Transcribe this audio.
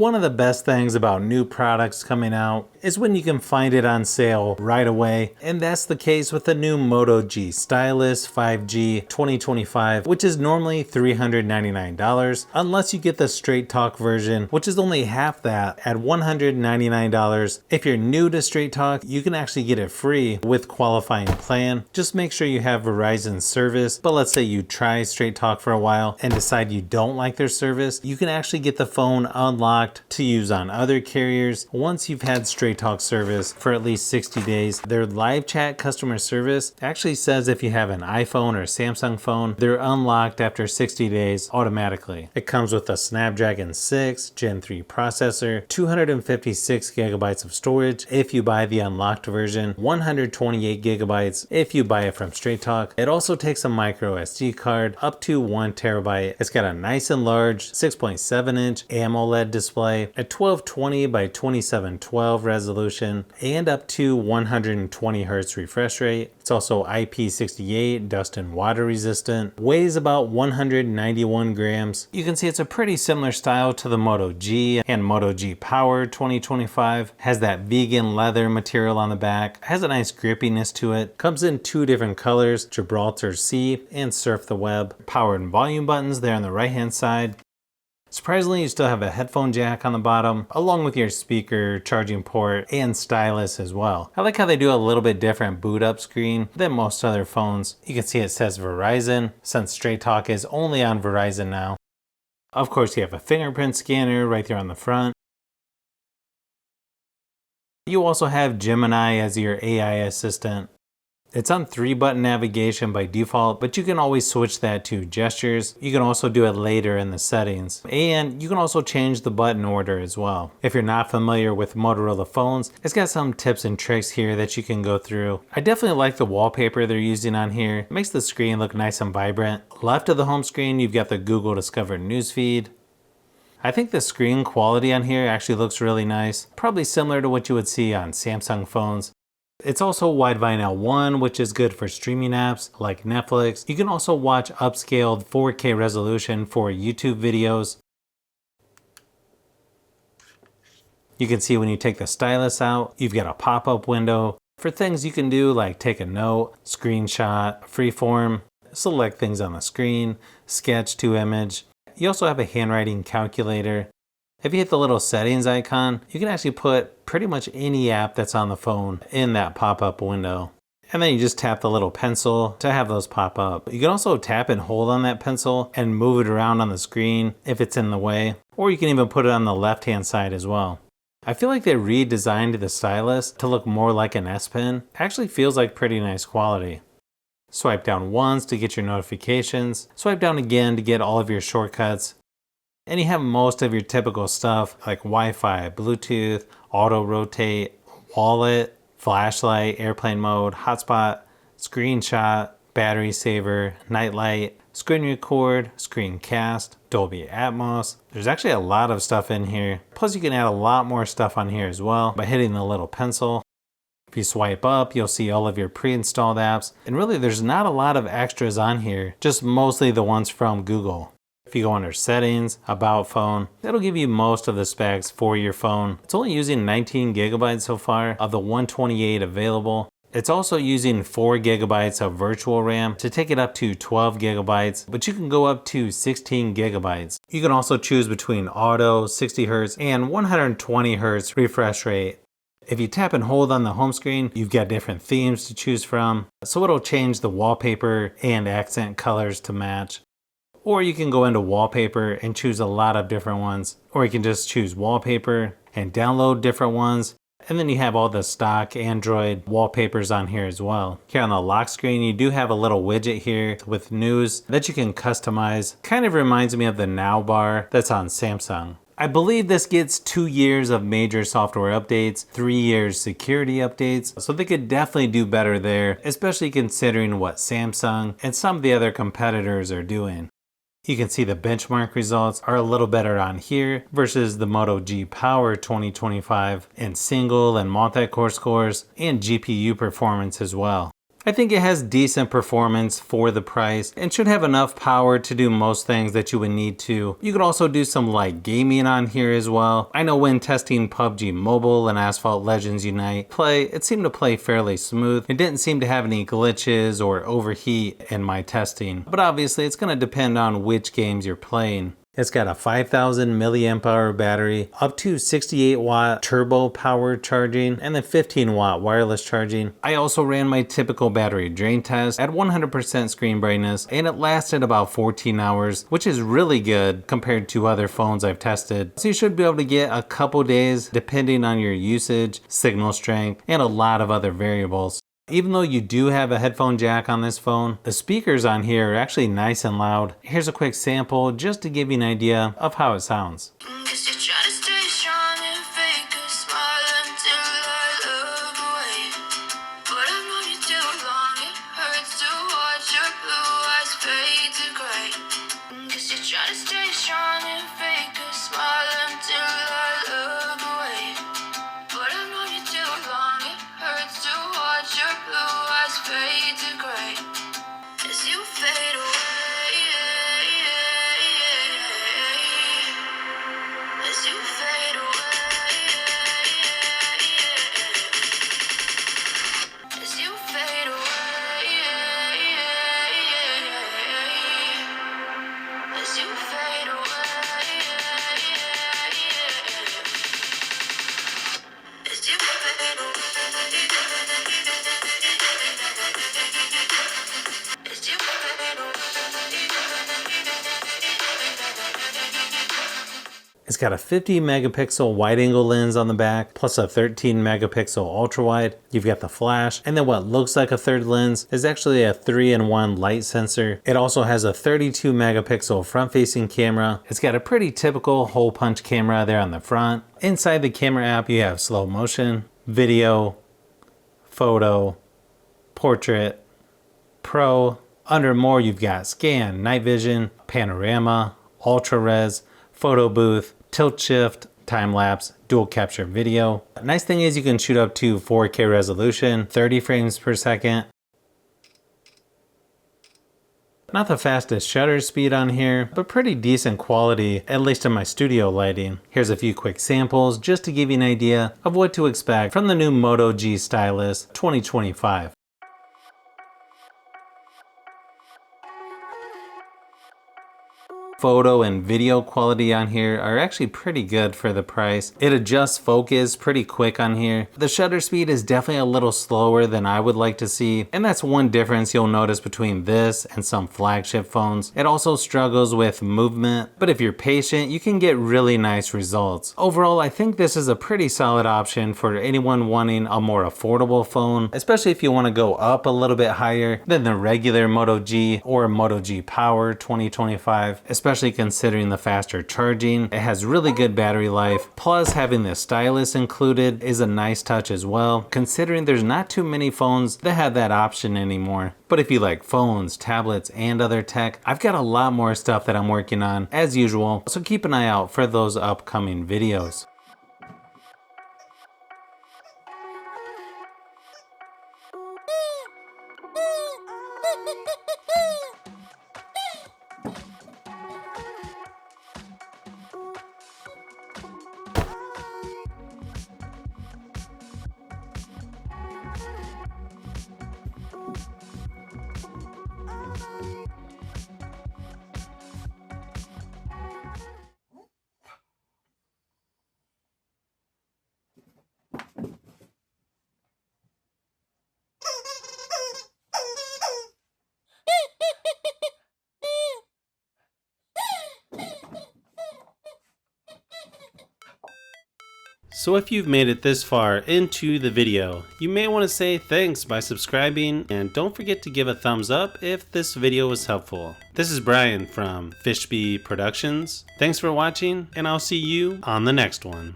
one of the best things about new products coming out is when you can find it on sale right away, and that's the case with the new Moto G Stylus 5G 2025, which is normally $399 unless you get the Straight Talk version, which is only half that at $199. If you're new to Straight Talk, you can actually get it free with qualifying plan. Just make sure you have Verizon service, but let's say you try Straight Talk for a while and decide you don't like their service, you can actually get the phone unlocked to use on other carriers once you've had Straight Talk service for at least 60 days. Their live chat customer service actually says if you have an iPhone or Samsung phone, they're unlocked after 60 days automatically. It comes with a Snapdragon 6 Gen 3 processor, 256 gigabytes of storage if you buy the unlocked version, 128 gigabytes if you buy it from Straight Talk. It also takes a micro SD card up to 1 terabyte. It's got a nice and large 6.7-inch AMOLED display, a 1220 by 2712 resolution, and up to 120 Hz refresh rate. It's also IP68, dust and water resistant, weighs about 191 grams. You can see it's a pretty similar style to the Moto G and Moto G Power 2025. Has that vegan leather material on the back, has a nice grippiness to it, comes in two different colors, Gibraltar Sea and Surf the Web. Power and volume buttons there on the right hand side. Surprisingly, you still have a headphone jack on the bottom, along with your speaker, charging port, and stylus as well. I like how they do a little bit different boot up screen than most other phones. You can see it says Verizon, since Straight Talk is only on Verizon now. Of course, you have a fingerprint scanner right there on the front. You also have Gemini as your AI assistant. It's on 3-button navigation by default, but you can always switch that to gestures. You can also do it later in the settings, and you can also change the button order as well. If you're not familiar with Motorola phones, it's got some tips and tricks here that you can go through. I definitely like the wallpaper they're using on here. It makes the screen look nice and vibrant. Left of the home screen, you've got the Google Discover newsfeed. I think the screen quality on here actually looks really nice, probably similar to what you would see on Samsung phones. It's also Widevine L1, which is good for streaming apps like Netflix. You can also watch upscaled 4K resolution for YouTube videos. You can see when you take the stylus out, you've got a pop-up window for things you can do like take a note, screenshot, freeform, select things on the screen, sketch to image. You also have a handwriting calculator. If you hit the little settings icon, you can actually put pretty much any app that's on the phone in that pop-up window. And then you just tap the little pencil to have those pop up. You can also tap and hold on that pencil and move it around on the screen if it's in the way, or you can even put it on the left-hand side as well. I feel like they redesigned the stylus to look more like an S Pen. It actually feels like pretty nice quality. Swipe down once to get your notifications. Swipe down again to get all of your shortcuts. And you have most of your typical stuff like Wi-Fi, Bluetooth, auto rotate, wallet, flashlight, airplane mode, hotspot, screenshot, battery saver, nightlight, screen record, screencast, Dolby Atmos. There's actually a lot of stuff in here. Plus you can add a lot more stuff on here as well by hitting the little pencil. If you swipe up, you'll see all of your pre-installed apps. And really there's not a lot of extras on here, just mostly the ones from Google. If you go under settings, about phone, that'll give you most of the specs for your phone. It's only using 19 gigabytes so far of the 128 available. It's also using 4 gigabytes of virtual RAM to take it up to 12 gigabytes, but you can go up to 16 gigabytes. You can also choose between auto, 60 Hz, and 120 Hz refresh rate. If you tap and hold on the home screen, you've got different themes to choose from. So it'll change the wallpaper and accent colors to match. Or you can go into wallpaper and choose a lot of different ones. Or you can just choose wallpaper and download different ones. And then you have all the stock Android wallpapers on here as well. Here on the lock screen, you do have a little widget here with news that you can customize. Kind of reminds me of the Now bar that's on Samsung. I believe this gets 2 years of major software updates, 3 years security updates, so they could definitely do better there, especially considering what Samsung and some of the other competitors are doing. You can see the benchmark results are a little better on here versus the Moto G Power 2025 in single and multi-core scores and GPU performance as well. I think it has decent performance for the price and should have enough power to do most things that you would need to. You could also do some light gaming on here as well. I know when testing PUBG Mobile and Asphalt Legends Unite play, it seemed to play fairly smooth. It didn't seem to have any glitches or overheat in my testing, but obviously it's going to depend on which games you're playing. It's got a 5000 milliamp hour battery, up to 68 watt turbo power charging, and then 15 watt wireless charging. I also ran my typical battery drain test at 100% screen brightness, and it lasted about 14 hours, which is really good compared to other phones I've tested. So you should be able to get a couple days depending on your usage, signal strength, and a lot of other variables. Even though you do have a headphone jack on this phone, the speakers on here are actually nice and loud. Here's a quick sample just to give you an idea of how it sounds. It's got a 50 megapixel wide angle lens on the back, plus a 13 megapixel ultra wide. You've got the flash, and then what looks like a third lens is actually a 3-in-1 light sensor. It also has a 32 megapixel front facing camera. It's got a pretty typical hole punch camera there on the front. Inside the camera app, you have slow motion, video, photo, portrait, pro. Under more, you've got scan, night vision, panorama, ultra res, photo booth, tilt shift, time lapse, dual capture video. Nice thing is you can shoot up to 4K resolution, 30 frames per second. Not the fastest shutter speed on here, but pretty decent quality, at least in my studio lighting. Here's a few quick samples just to give you an idea of what to expect from the new Moto G Stylus 2025. Photo and video quality on here are actually pretty good for the price. It adjusts focus pretty quick on here. The shutter speed is definitely a little slower than I would like to see, and that's one difference you'll notice between this and some flagship phones. It also struggles with movement, but if you're patient, you can get really nice results. Overall, I think this is a pretty solid option for anyone wanting a more affordable phone, especially if you want to go up a little bit higher than the regular Moto G or Moto G Power 2025, especially considering the faster charging. It has really good battery life, plus having the stylus included is a nice touch as well, considering there's not too many phones that have that option anymore. But if you like phones, tablets, and other tech, I've got a lot more stuff that I'm working on as usual, so keep an eye out for those upcoming videos. So if you've made it this far into the video, you may want to say thanks by subscribing, and don't forget to give a thumbs up if this video was helpful. This is Brian from Fishbee Productions. Thanks for watching, and I'll see you on the next one.